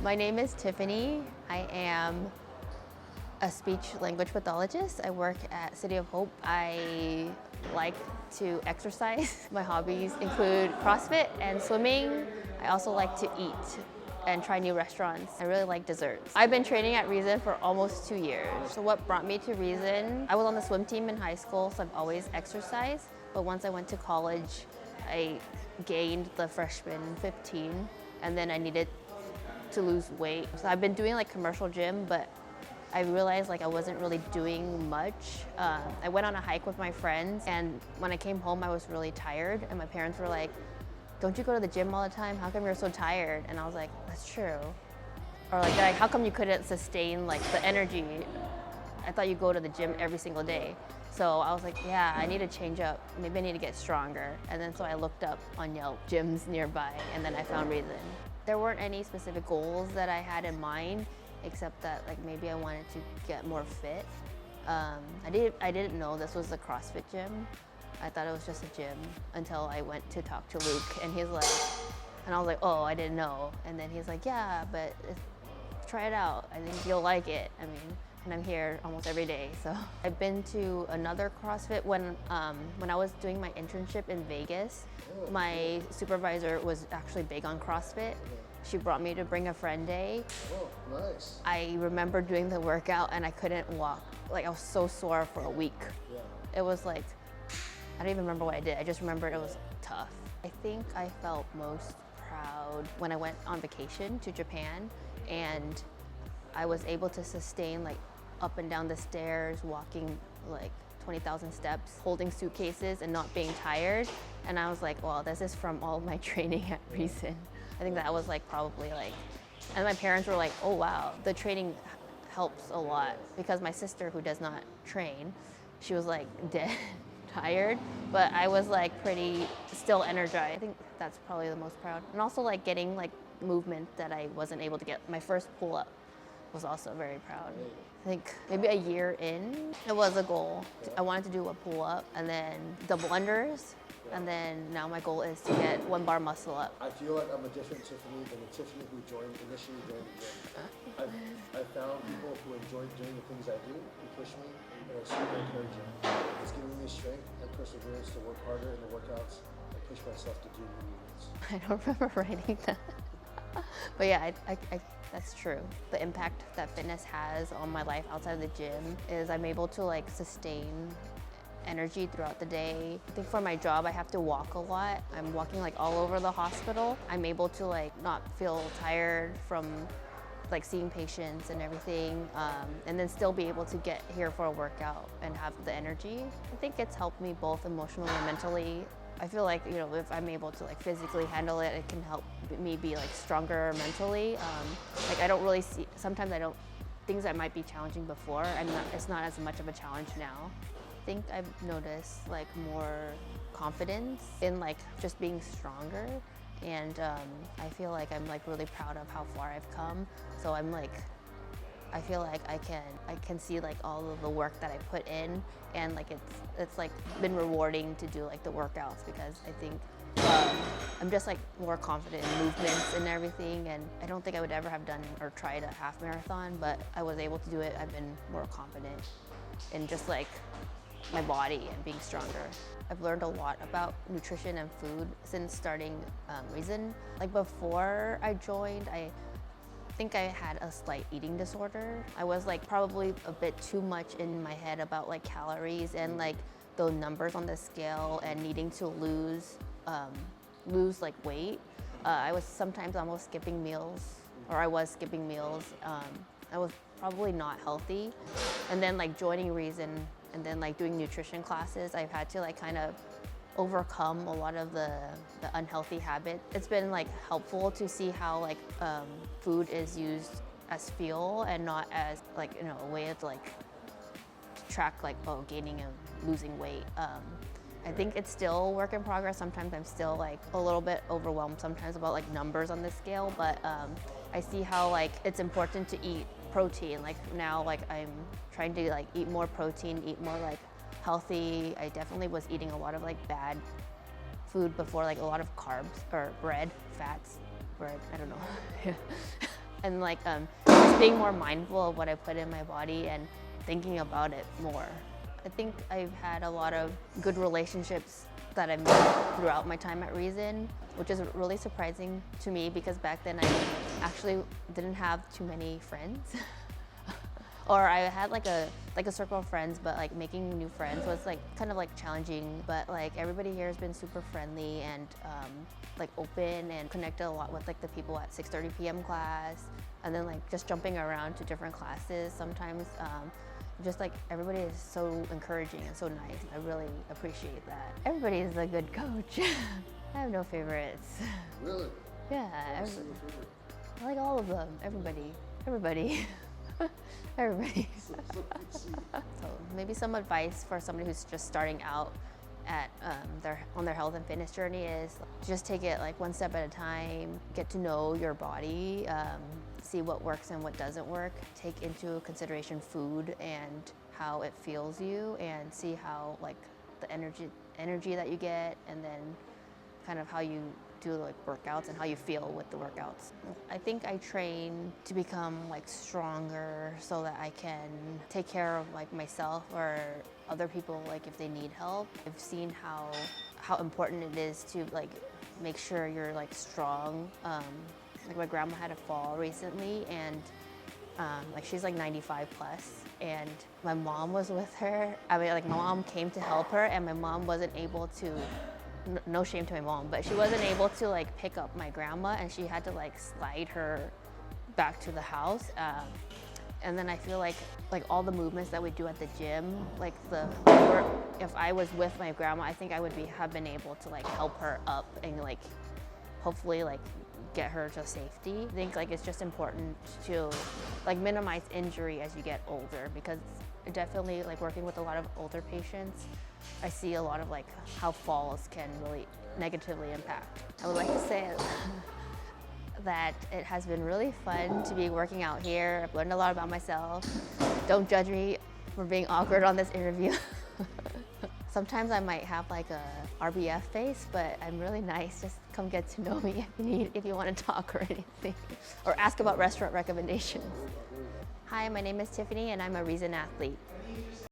My name is Tiffany. I am a speech language pathologist. I work at City of Hope. I like to exercise. My hobbies include CrossFit and swimming. I also like to eat and try new restaurants. I really like desserts. I've been training at Reason for almost 2 years. So what brought me to Reason? I was on the swim team in high school, so I've always exercised. But once I went to college, I gained the freshman 15, and then I needed to lose weight. So I've been doing like commercial gym, but I realized like I wasn't really doing much. I went on a hike with my friends, and when I came home, I was really tired, and my parents were like, "Don't you go to the gym all the time? How come you're so tired?" And I was like, "That's true." Or like, "How come you couldn't sustain like the energy? I thought you go to the gym every single day." So I was like, yeah, I need to change up. Maybe I need to get stronger. And then so I looked up on Yelp gyms nearby, and then I found Reason. There weren't any specific goals that I had in mind, except that like maybe I wanted to get more fit. I didn't know this was a CrossFit gym. I thought it was just a gym until I went to talk to Luke, and he's like, and I was like, oh, I didn't know. And then he's like, yeah, but try it out. I think you'll like it. I mean, and I'm here almost every day. So I've been to another CrossFit when I was doing my internship in Vegas. My supervisor was actually big on CrossFit. She brought me to Bring a Friend Day. Oh, nice. I remember doing the workout and I couldn't walk. Like I was so sore for a week. Yeah. It was like, I don't even remember what I did. I just remember it was tough. I think I felt most proud when I went on vacation to Japan, and I was able to sustain like up and down the stairs, walking like 20,000 steps, holding suitcases and not being tired. And I was like, well, this is from all of my training at Reason. I think that was like probably like, and my parents were like, oh wow, the training helps a lot, because my sister, who does not train, she was like dead tired, but I was like pretty still energized. I think that's probably the most proud. And also like getting like movement that I wasn't able to get. My first pull-up was also very proud. I think maybe a year in, it was a goal. I wanted to do a pull-up and then double unders, and then now my goal is to get one bar muscle up. I feel like I'm a different Tiffany than the Tiffany who initially joined the gym. I've found people who enjoy doing the things I do, who push me, and are super encouraging. It's giving me strength and perseverance to work harder in the workouts and push myself to do new movements. I don't remember writing that. But yeah, that's true. The impact that fitness has on my life outside of the gym is I'm able to like sustain energy throughout the day. I think for my job, I have to walk a lot. I'm walking like all over the hospital. I'm able to like not feel tired from like seeing patients and everything, and then still be able to get here for a workout and have the energy. I think it's helped me both emotionally and mentally. I feel like, you know, if I'm able to like physically handle it, it can help me be like stronger mentally. Like I don't really see, sometimes I don't, things that might be challenging before, it's not as much of a challenge now. I think I've noticed like more confidence in like just being stronger. And I feel like I'm like really proud of how far I've come. So I'm like, I feel like I can see like all of the work that I put in, and like it's like been rewarding to do like the workouts, because I think I'm just like more confident in movements and everything. And I don't think I would ever have done or tried a half marathon, but I was able to do it. I've been more confident in just like my body and being stronger. I've learned a lot about nutrition and food since starting Reason. Like before I joined, I think I had a slight eating disorder. I was like probably a bit too much in my head about like calories and like the numbers on the scale and needing to lose like weight. I was sometimes almost skipping meals, or I was skipping meals. I was probably not healthy. And then like joining Reason and then like doing nutrition classes, I've had to like kind of overcome a lot of the unhealthy habits. It's been like helpful to see how like food is used as fuel and not as like, you know, a way of like to track like, oh, gaining and losing weight. I think it's still a work in progress. Sometimes I'm still like a little bit overwhelmed sometimes about like numbers on the scale, but I see how like it's important to eat protein. Like now, like I'm trying to like eat more protein, eat more like healthy. I definitely was eating a lot of like bad food before, like a lot of carbs or bread, fats, bread, I don't know. and like just being more mindful of what I put in my body and thinking about it more. I think I've had a lot of good relationships that I made throughout my time at Reason, which is really surprising to me because back then I actually didn't have too many friends. Or I had like a circle of friends, but like making new friends was like kind of like challenging. But like everybody here has been super friendly and like open and connected a lot with like the people at 6:30 p.m. class, and then like just jumping around to different classes. Sometimes just like everybody is so encouraging and so nice. I really appreciate that. Everybody is a good coach. I have no favorites. Really? Yeah, What's your favorite? I like all of them. Everybody. Everybody. So maybe some advice for somebody who's just starting out at on their health and fitness journey is just take it like one step at a time. Get to know your body, see what works and what doesn't work. Take into consideration food and how it feels you, and see how like the energy that you get, and then kind of how you do like workouts and how you feel with the workouts. I think I train to become like stronger so that I can take care of like myself or other people like if they need help. I've seen how important it is to like make sure you're like strong. Like my grandma had a fall recently, and like she's like 95 plus, and my mom was with her. I mean, like my mom came to help her, and my mom wasn't able to, no shame to my mom, but she wasn't able to like pick up my grandma, and she had to like slide her back to the house. And then I feel like all the movements that we do at the gym, like if I was with my grandma, I think I would have been able to like help her up and like hopefully like get her to safety. I think like it's just important to like minimize injury as you get older, because definitely like working with a lot of older patients, I see a lot of like how falls can really negatively impact. I would like to say that it has been really fun to be working out here. I've learned a lot about myself. Don't judge me for being awkward on this interview. Sometimes I might have like a RBF face, but I'm really nice. Just come get to know me if you want to talk or anything, or ask about restaurant recommendations. Hi, my name is Tiffany and I'm a Reason athlete.